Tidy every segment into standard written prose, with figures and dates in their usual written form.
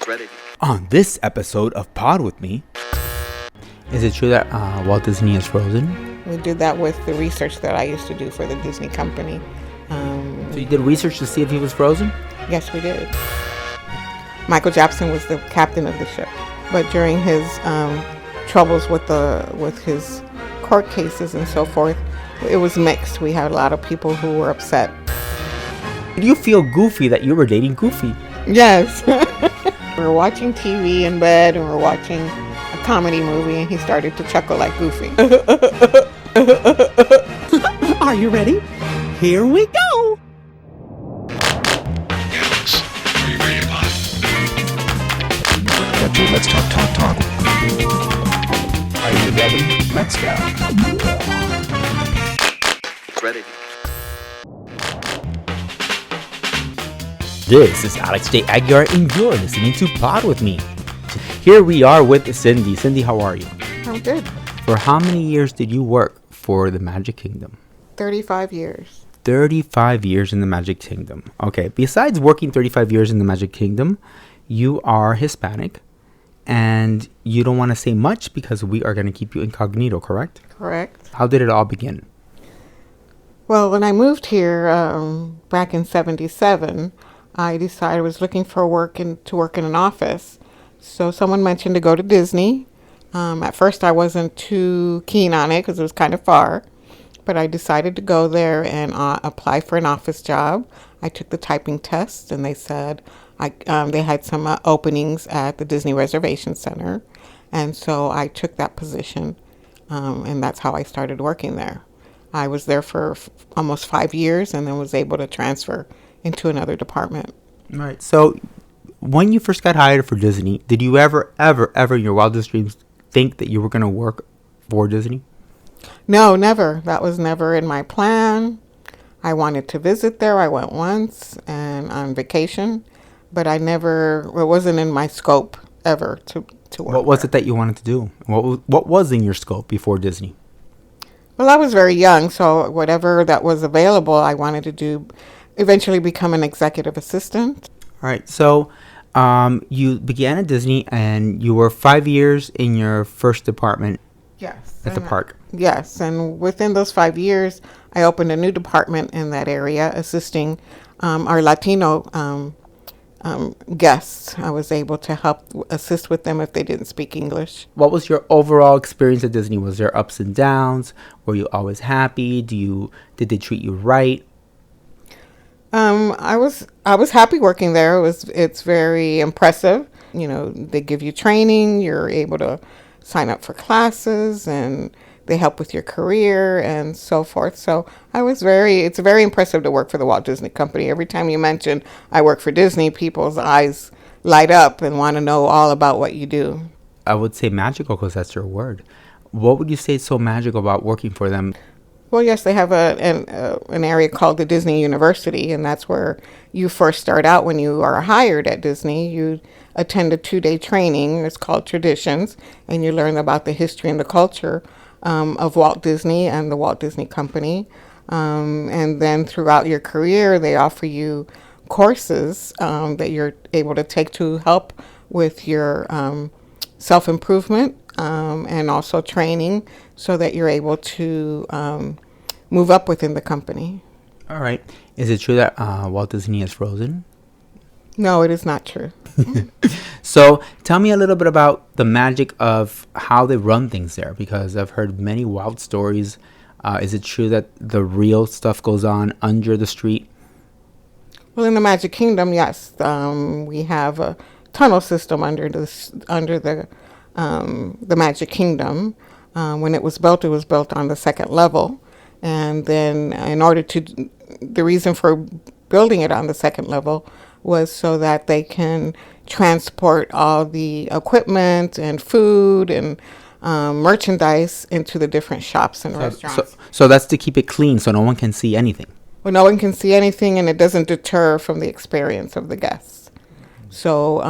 Ready. On this episode of Pod With Me, is it true that Walt Disney is frozen? We did that with the research that I used to do for the Disney company. So you did research to see if he was frozen? Yes, we did. Michael Jackson was the captain of the ship, but during his troubles with his court cases and so forth, it was mixed. We had a lot of people who were upset. Did you feel goofy that you were dating Goofy? Yes. We were watching TV in bed and we were watching a comedy movie and he started to chuckle like Goofy. Are you ready? Here we go! Alex, are you ready to pod? Okay, let's talk. Are you ready? Let's go. Ready. This is Alex J. Aguiar, and you're listening to Pod With Me. Here we are with Cindy. Cindy, how are you? I'm good. For how many years did you work for the Magic Kingdom? 35 years. 35 years in the Magic Kingdom. Okay, besides working 35 years in the Magic Kingdom, you are Hispanic, and you don't want to say much because we are going to keep you incognito, correct? Correct. How did it all begin? Well, when I moved here back in 77, I decided I was looking for to work in an office. So someone mentioned to go to Disney. At first I wasn't too keen on it because it was kind of far, but I decided to go there and apply for an office job. I took the typing test and they said they had some openings at the Disney Reservation Center. And so I took that position and that's how I started working there. I was there for almost 5 years and then was able to transfer into another department. All right. So when you first got hired for Disney, did you ever in your wildest dreams think that you were going to work for Disney? No, never. That was never in my plan. I wanted to visit there. I went once and on vacation, but it wasn't in my scope ever to work. What was it that you wanted to do? What was in your scope before Disney? Well, I was very young, so whatever that was available, I wanted to do, eventually become an executive assistant. All right. So you began at Disney and you were 5 years in your first department. Yes. At the park. Yes. And within those 5 years, I opened a new department in that area, assisting our Latino guests. I was able to assist with them if they didn't speak English. What was your overall experience at Disney? Was there ups and downs? Were you always happy? Did they treat you right? I was happy working there. It's very impressive. You know, they give you training. You're able to sign up for classes, and they help with your career and so forth. So it's very impressive to work for the Walt Disney Company. Every time you mention I work for Disney, people's eyes light up and want to know all about what you do. I would say magical because that's your word. What would you say is so magical about working for them? Well, yes, they have an area called the Disney University, and that's where you first start out when you are hired at Disney. You attend a 2-day training. It's called Traditions, and you learn about the history and the culture of Walt Disney and the Walt Disney Company. And then throughout your career, they offer you courses that you're able to take to help with your self-improvement and also training so that you're able to move up within the company. All right. Is it true that Walt Disney is frozen? No, it is not true. So tell me a little bit about the magic of how they run things there, because I've heard many wild stories. Is it true that the real stuff goes on under the street? Well, in the Magic Kingdom, yes. We have a tunnel system under the Magic Kingdom. When it was built on the second level. And then the reason for building it on the second level was so that they can transport all the equipment and food and merchandise into the different shops and restaurants. So that's to keep it clean so no one can see anything. Well, no one can see anything and it doesn't deter from the experience of the guests. So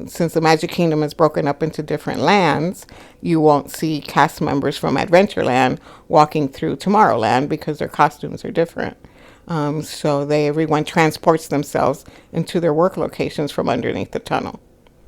since the Magic Kingdom is broken up into different lands, you won't see cast members from Adventureland walking through Tomorrowland because their costumes are different. So everyone transports themselves into their work locations from underneath the tunnel.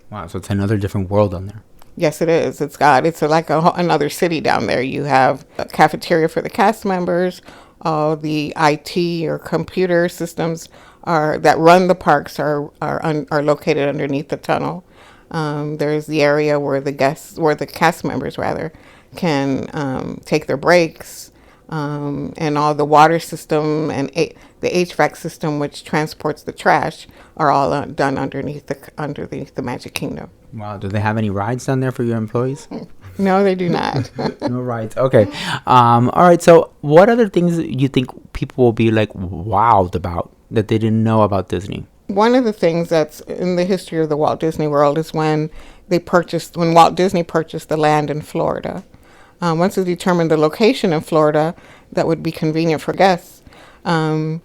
Wow, so it's another different world on there. Yes, it is. It's like another city down there. You have a cafeteria for the cast members. All the IT or computer systems that run the parks are located underneath the tunnel. There's the area where the cast members rather, can take their breaks, and all the water system and the HVAC system, which transports the trash, are all done underneath the Magic Kingdom. Wow, do they have any rides down there for your employees? No, they do not. No rides. Okay. All right. So, what other things you think people will be like wowed about that they didn't know about Disney? One of the things that's in the history of the Walt Disney World is when Walt Disney purchased the land in Florida. Once they determined the location in Florida that would be convenient for guests, the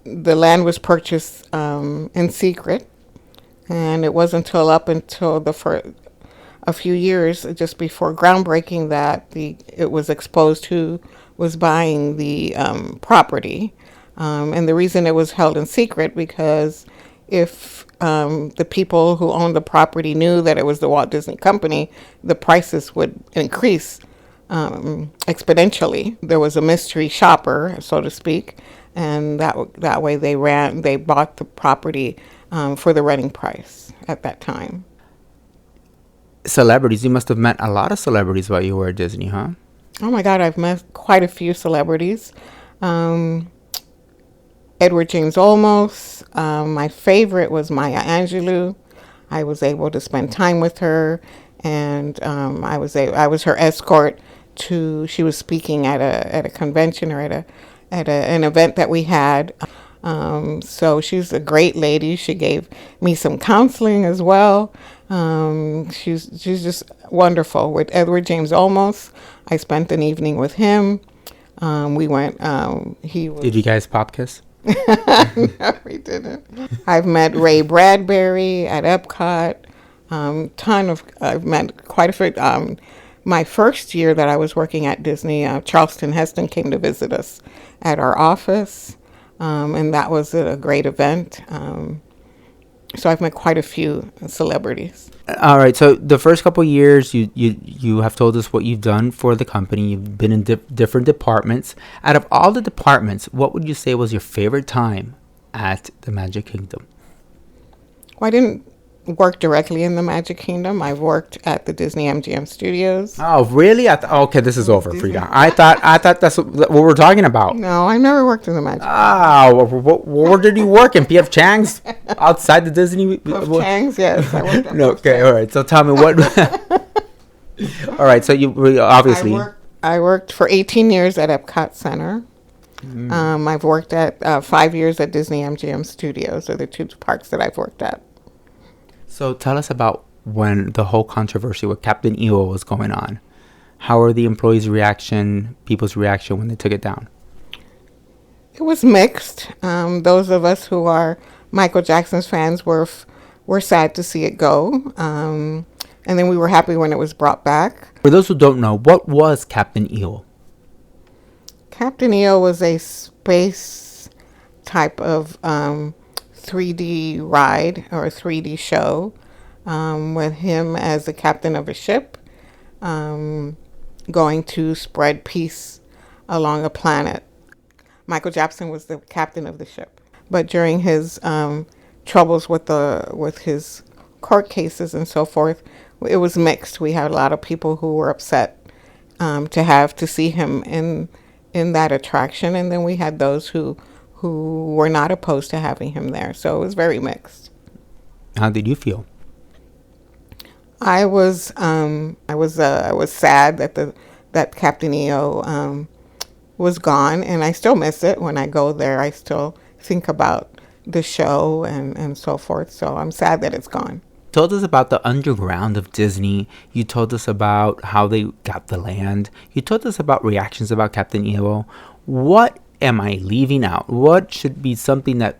land was purchased in secret, and it wasn't until a few years just before groundbreaking that it was exposed who was buying the property. And the reason it was held in secret because if the people who owned the property knew that it was the Walt Disney Company, the prices would increase exponentially. There was a mystery shopper, so to speak, and that way they bought the property for the running price at that time. Celebrities. You must have met a lot of celebrities while you were at Disney, huh? Oh my God, I've met quite a few celebrities. Edward James Olmos. My favorite was Maya Angelou. I was able to spend time with her, and I was her escort to. She was speaking at a convention or at an event that we had. So she's a great lady. She gave me some counseling as well. She's just wonderful. With Edward James Olmos, I spent an evening with him. We went. Did you guys pop kiss? No, we didn't. I've met Ray Bradbury at Epcot. I've met quite a few. My first year that I was working at Disney, Charleston Heston came to visit us at our office, and that was a great event. So I've met quite a few celebrities. All right. So the first couple of years, you have told us what you've done for the company. You've been in different departments. Out of all the departments, what would you say was your favorite time at the Magic Kingdom? Well, I didn't work directly in the Magic Kingdom. I've worked at the Disney MGM Studios. Oh, really? Okay, this is over, Frida. I thought that's what we're talking about. No, I never worked in the Magic Kingdom. Oh, where did you work? In P.F. Chang's? Outside the Disney? P.F. Chang's, yes. I worked at No, okay, all right. So tell me what... All right, so you obviously... I worked for 18 years at Epcot Center. I've worked at 5 years at Disney MGM Studios. Are the two parks that I've worked at. So tell us about when the whole controversy with Captain EO was going on. How were the employees' reaction, people's reaction when they took it down? It was mixed. Those of us who are Michael Jackson's fans were sad to see it go. And then we were happy when it was brought back. For those who don't know, what was Captain EO? Captain EO was a space type of 3D ride or a 3D show with him as the captain of a ship going to spread peace along a planet. Michael Jackson was the captain of the ship. But during his troubles with his court cases and so forth, it was mixed. We had a lot of people who were upset to see him in that attraction, and then we had those who were not opposed to having him there. So it was very mixed. How did you feel? I was sad that Captain EO was gone, and I still miss it. When I go there, I still think about the show and so forth. So I'm sad that it's gone. You told us about the underground of Disney. You told us about how they got the land. You told us about reactions about Captain EO. What am I leaving out? What should be something that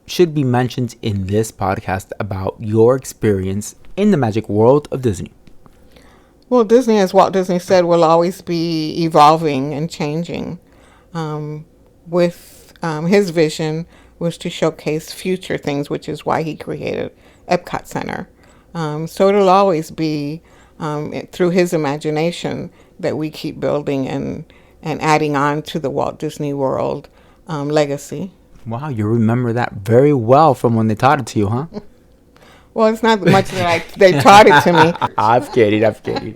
should be mentioned in this podcast about your experience in the magic world of Disney? Well, Disney, as Walt Disney said, will always be evolving and changing. His vision was to showcase future things, which is why he created Epcot Center. So it'll always be through his imagination that we keep building and adding on to the Walt Disney World legacy. Wow, you remember that very well from when they taught it to you, huh? Well, it's not much that they taught it to me. I'm kidding.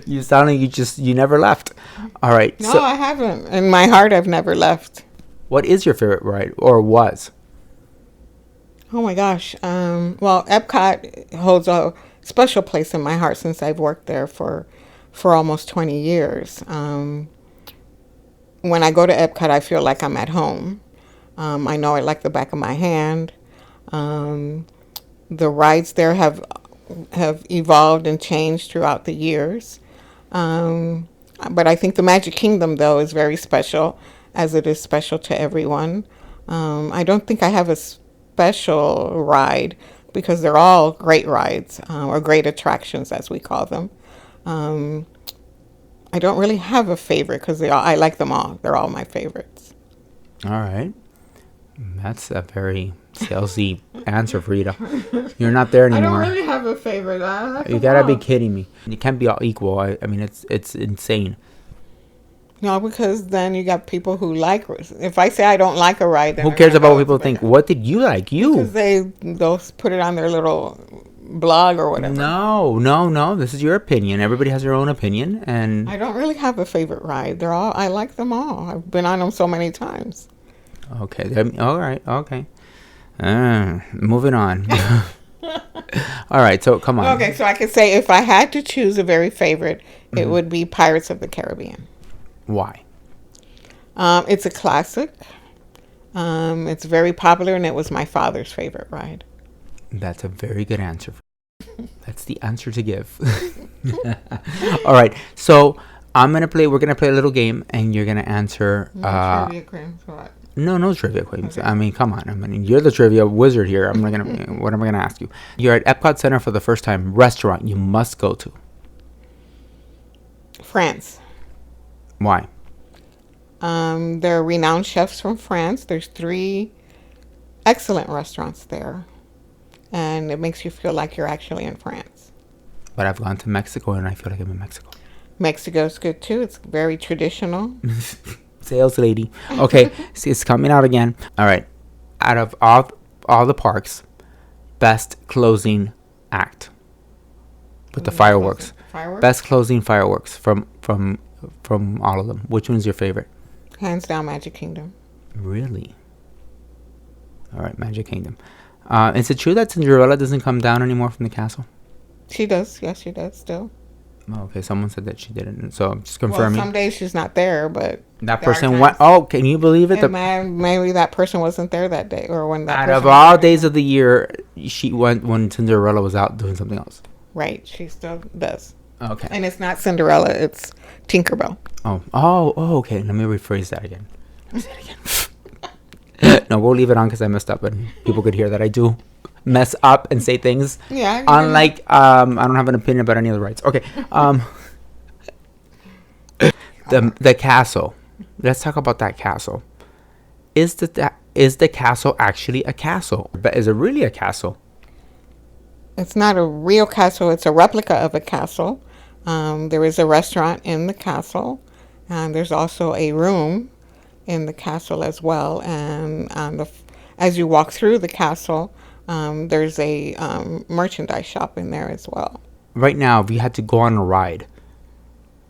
You sound like you never left. All right. No, I haven't. In my heart, I've never left. What is your favorite ride, or was? Oh my gosh. Well, Epcot holds a special place in my heart since I've worked there for almost 20 years. When I go to Epcot, I feel like I'm at home. I know it like the back of my hand. The rides there have evolved and changed throughout the years. But I think the Magic Kingdom, though, is very special, as it is special to everyone. I don't think I have a special ride because they're all great rides, or great attractions, as we call them. I don't really have a favorite because I like them all. They're all my favorites. All right. That's a very salesy answer, Frida. You're not there I anymore. don't really have a favorite. I like You them gotta all. be kidding me. You can't be all equal. I mean, it's insane. No, because then you got people who like. If I say I don't like a ride, then Who they're cares gonna about go what people with think? it. What did you like? Because You. they'll put it on their little blog or whatever. No. This is your opinion. Everybody has their own opinion, and I don't really have a favorite ride. I like them all. I've been on them so many times. okay. All right. Okay. Moving on. All right. So come on. Okay, so I could say if I had to choose a very favorite, it would be Pirates of the Caribbean. Why? It's a classic. It's very popular, and it was my father's favorite ride. That's a very good answer. That's the answer to give. All right. So we're gonna play a little game, and you're gonna answer. Trivia quiz, what? No trivia questions. I mean, come on. I mean, you're the trivia wizard here. What am I gonna ask you? You're at Epcot Center for the first time. Restaurant you must go to. France. Why? There are renowned chefs from France. There's 3 excellent restaurants there, and it makes you feel like you're actually in France. But I've gone to Mexico, and I feel like I'm in Mexico. Mexico's good too. It's very traditional. Sales lady. Okay, see, it's coming out again. All right. Out of all the parks, best closing act with the fireworks. Fireworks? Best closing fireworks from all of them. Which one's your favorite? Hands down, Magic Kingdom. Really? All right, Magic Kingdom. Is it true that Cinderella doesn't come down anymore from the castle? She does. Yes, she does still. Oh, okay, someone said that she didn't. So I'm just Well, confirming. some days she's not there, but That there are person times- went. Oh, can you believe it? maybe that person wasn't there that day, or when that. Out person of was all there. days of the year, she went when Cinderella was out doing something else. Right, she still does. Okay. And it's not Cinderella; it's Tinkerbell. Oh, okay. Let me rephrase that again. Let me say it again. No, we'll leave it on because I messed up, and people could hear that I do mess up and say things. Yeah. Unlike, I don't have an opinion about any of the rights. Okay. The castle. Let's talk about that castle. Is the castle actually a castle? But is it really a castle? It's not a real castle. It's a replica of a castle. There is a restaurant in the castle, and there's also a room in the castle as well. And as you walk through the castle, there's a merchandise shop in there as well. Right now, if you had to go on a ride,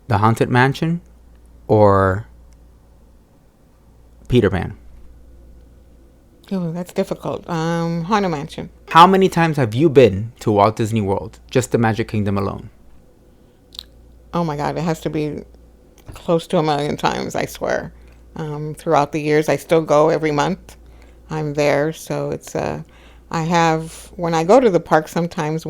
the Haunted Mansion or Peter Pan? Oh, that's difficult. Haunted Mansion. How many times have you been to Walt Disney World? Just the Magic Kingdom alone? Oh my God, it has to be close to 1 million times, I swear. Throughout the years, I still go every month. I'm there, so it's when I go to the park, sometimes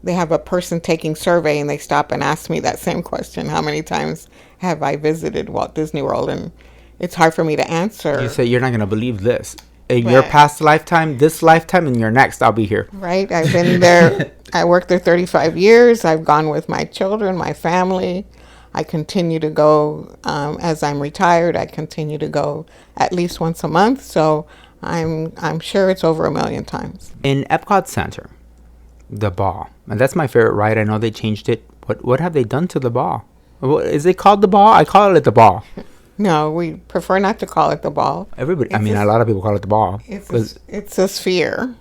they have a person taking survey, and they stop and ask me that same question: how many times have I visited Walt Disney World? And it's hard for me to answer. You say you're not gonna believe this. In your Right. past lifetime, this lifetime, and your next, I'll be here. Right? I've been there. I worked there 35 years. I've gone with my children, my family. I continue to go as I'm retired. I continue to go at least once a month. So I'm sure it's over 1 million times. In Epcot Center, The ball. And that's my favorite ride. I know they changed it. What have they done to the ball? Is it called the ball? I call it the ball. No, we prefer not to call it the ball. Everybody, a lot of people call it the ball. It's a sphere.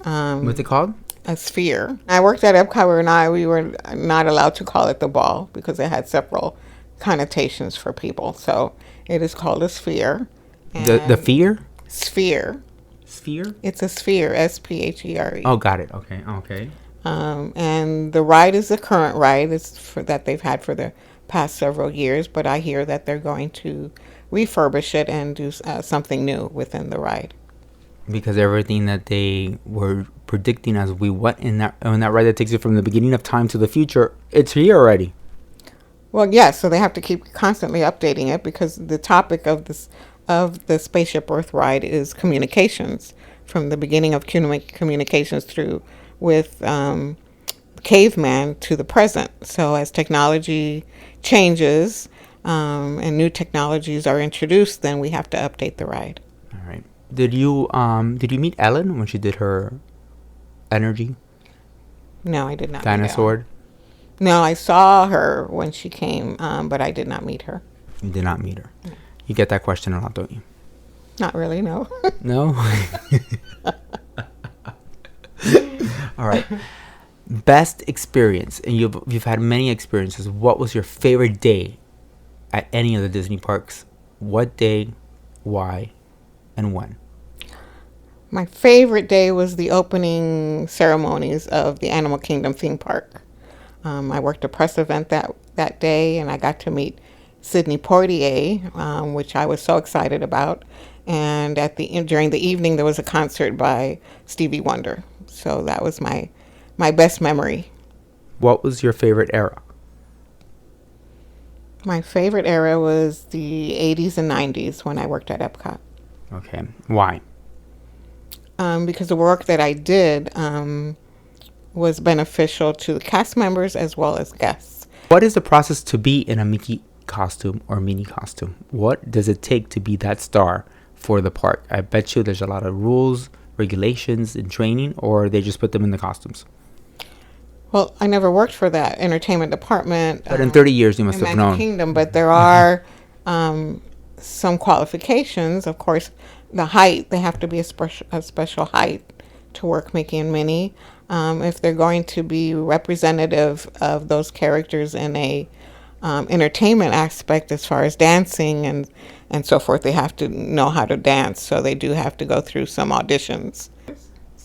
What's it called? A sphere. I worked at Epcot and we were not allowed to call it the ball because it had several connotations for people. So it is called a sphere. The fear? Sphere. Sphere? It's a sphere, S-P-H-E-R-E. Oh, got it. Okay. And the ride is the current ride that they've had for the past several years, but I hear that they're going to refurbish it and do something new within the ride. Because everything that they were predicting as we went in that ride that takes you from the beginning of time to the future, it's here already. Well, yes, so they have to keep constantly updating it because the topic of the Spaceship Earth ride is communications, from the beginning of communications through with caveman to the present. So as technology changes and new technologies are introduced, then we have to update the ride. All right. Did you meet Ellen when she did her energy No, I did not. dinosaur? No, I saw her when she came, but I did not meet her. You did not meet her. You get that question a lot, don't you? Not really, no. No. All right. Best experience, and you've had many experiences. What was your favorite day at any of the Disney parks? What day, why, and when? My favorite day was the opening ceremonies of the Animal Kingdom theme park. I worked a press event that day, and I got to meet Sidney Poitier, which I was so excited about. And during the evening, there was a concert by Stevie Wonder. So that was my best memory. What was your favorite era? My favorite era was the 80s and 90s when I worked at Epcot. Okay. Why? Because the work that I did was beneficial to the cast members as well as guests. What is the process to be in a Mickey costume or Minnie costume? What does it take to be that star for the park? I bet you there's a lot of rules, regulations, and training, or they just put them in the costumes. Well, I never worked for that entertainment department. But in 30 years, you must in have Magic known. Kingdom, but there are some qualifications. Of course, the height, they have to be a special height to work Mickey and Minnie. If they're going to be representative of those characters in a entertainment aspect as far as dancing and so forth, they have to know how to dance. So they do have to go through some auditions.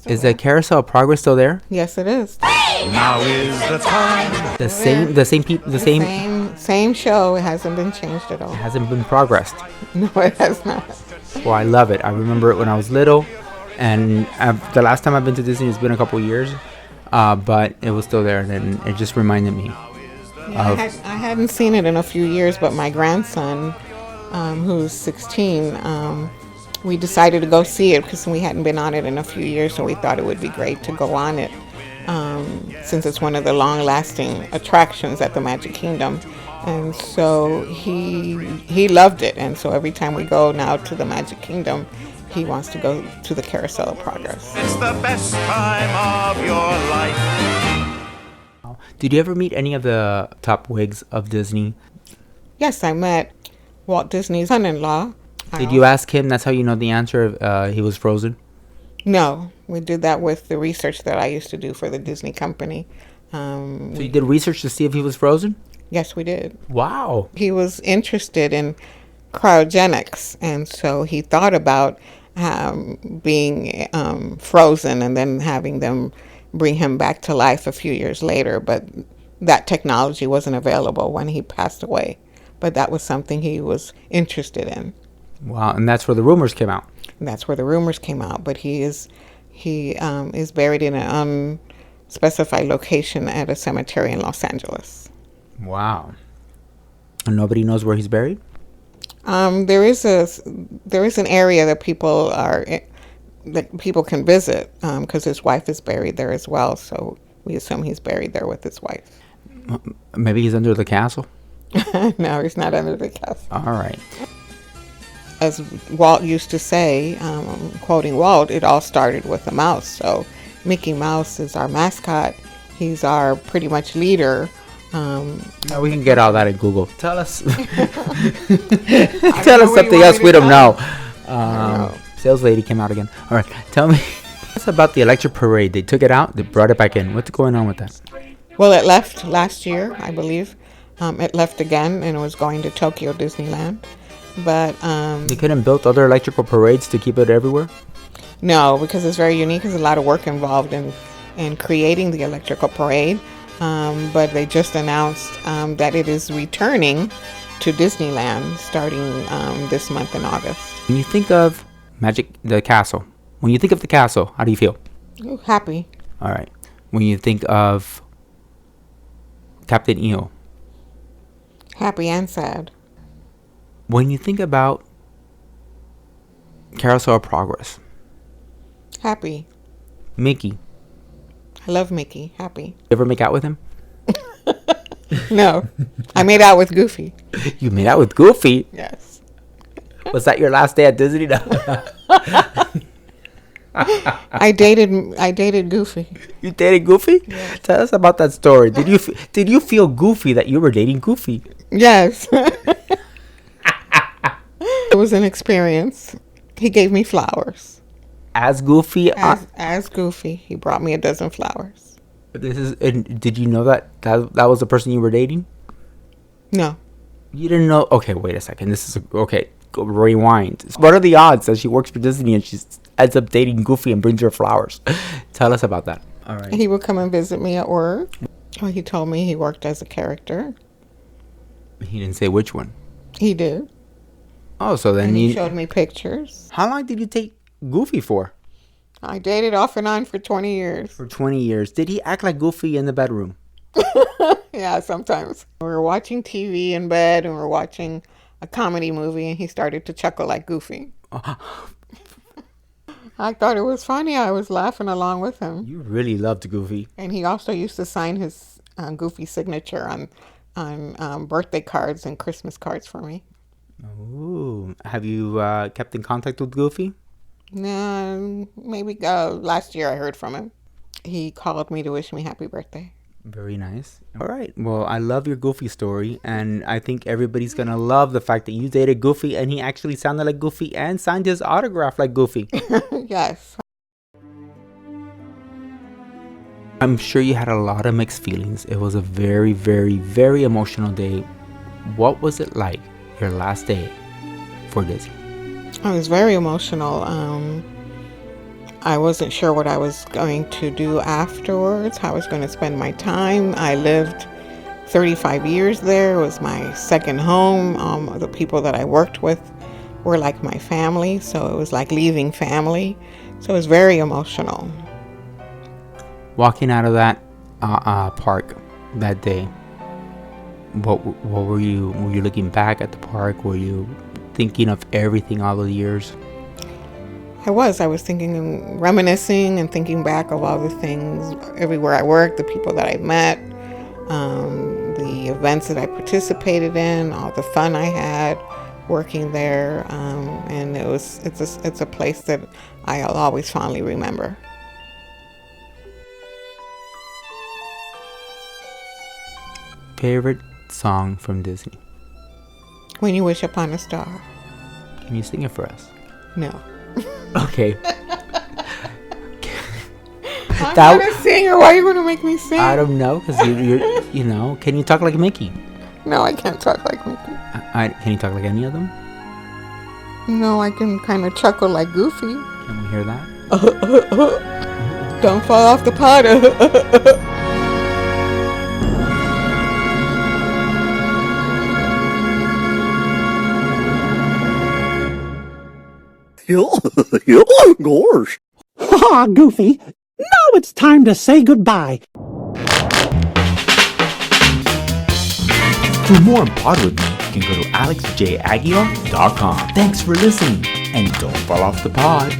Is the Carousel of Progress still there? Yes, it is. Now is the time. Same show. It hasn't been changed at all. hasn't been progressed. No, it has not. Well, I love it. I remember it when I was little, and the last time I've been to Disney has been a couple years, but it was still there, and it just reminded me. I hadn't seen it in a few years, but my grandson, who's 16, we decided to go see it because we hadn't been on it in a few years, so we thought it would be great to go on it since it's one of the long-lasting attractions at the Magic Kingdom. And so he loved it, and so every time we go now to the Magic Kingdom, he wants to go to the Carousel of Progress. It's the best time of your life. Did you ever meet any of the top wigs of Disney? Yes, I met Walt Disney's son-in-law. Did you ask him? That's how you know the answer. He was frozen. No, we did that with the research that I used to do for the Disney company. So you did research to see if he was frozen? Yes, we did. Wow. He was interested in cryogenics, and so he thought about being frozen and then having them bring him back to life a few years later, but that technology wasn't available when he passed away. But that was something he was interested in. Wow, and that's where the rumors came out. And that's where the rumors came out. But he is buried in an unspecified location at a cemetery in Los Angeles. Wow. And nobody knows where he's buried? There is an area that people can visit because his wife is buried there as well. So we assume he's buried there with his wife. Maybe he's under the castle? No, he's not under the castle. All right. As Walt used to say, quoting Walt, it all started with a mouse. So Mickey Mouse is our mascot. He's our pretty much leader. No, we can get all that in Google. Tell us. Tell know us what something you else want we me to don't tell know. Sales lady came out again. All right, tell me. What's about the electric parade? They took it out. They brought it back in. What's going on with that? Well, it left last year, I believe. It left again, and it was going to Tokyo Disneyland. But They couldn't build other electrical parades to keep it everywhere. no, because it's very unique. There's a lot of work involved in creating the electrical parade. But they just announced that it is returning to Disneyland starting this month in August. When you think of the castle, when you think of the castle, how do you feel? Ooh, happy. All right. When you think of Captain EO, Happy and sad. when you think about Carousel of Progress, Happy. Mickey, I love Mickey. Happy. you ever make out with him? No, I made out with Goofy. You made out with Goofy. Yes. Was that your last day at Disney? No. I dated Goofy. You dated Goofy? Yeah. Tell us about that story. Did you feel goofy that you were dating Goofy? Yes. It was an experience. He gave me flowers. As Goofy? As Goofy, he brought me a dozen flowers. Did you know that was the person you were dating? No. You didn't know? Okay, wait a second. Okay. Rewind. What are the odds that she works for Disney and she ends up dating Goofy and brings her flowers? Tell us about that. All right. He would come and visit me at work. Well, he told me he worked as a character. He didn't say which one. He did. Oh, so then And he showed me pictures. How long did you take Goofy for? I dated off and on for 20 years. For 20 years. Did he act like Goofy in the bedroom? Yeah, sometimes. We were watching TV in bed and we were watching a comedy movie and he started to chuckle like Goofy. I thought it was funny. I was laughing along with him. You really loved Goofy. And he also used to sign his Goofy signature on birthday cards and Christmas cards for me. Ooh. Have you kept in contact with Goofy? No, maybe last year I heard from him. He called me to wish me happy birthday. Very nice. All right. Well, I love your Goofy story, and I think everybody's going to love the fact that you dated Goofy, and he actually sounded like Goofy and signed his autograph like Goofy. Yes. I'm sure you had a lot of mixed feelings. It was a very, very, very emotional day. What was it like, your last day for Disney? I was very emotional. I wasn't sure what I was going to do afterwards, how I was going to spend my time. I lived 35 years there. It was my second home. The people that I worked with were like my family, so it was like leaving family. So it was very emotional. Walking out of that park that day, what were you looking back at the park? Were you thinking of everything all the years? I was thinking and reminiscing and thinking back of all the things, everywhere I worked, the people that I met, the events that I participated in, all the fun I had working there, and it's a place that I'll always fondly remember. Favorite song from Disney? When You Wish Upon a Star. Can you sing it for us? No. Okay. I'm not a singer. Why are you going to make me sing? I don't know, because you're can you talk like Mickey? No, I can't talk like Mickey. Can you talk like any of them? No, I can kind of chuckle like Goofy. Can we hear that? Don't fall off the pot. Gosh. Ah, Goofy. Now it's time to say goodbye. For more on Pod With Me, you can go to alexjaguilar.com. Thanks for listening, and don't fall off the pod.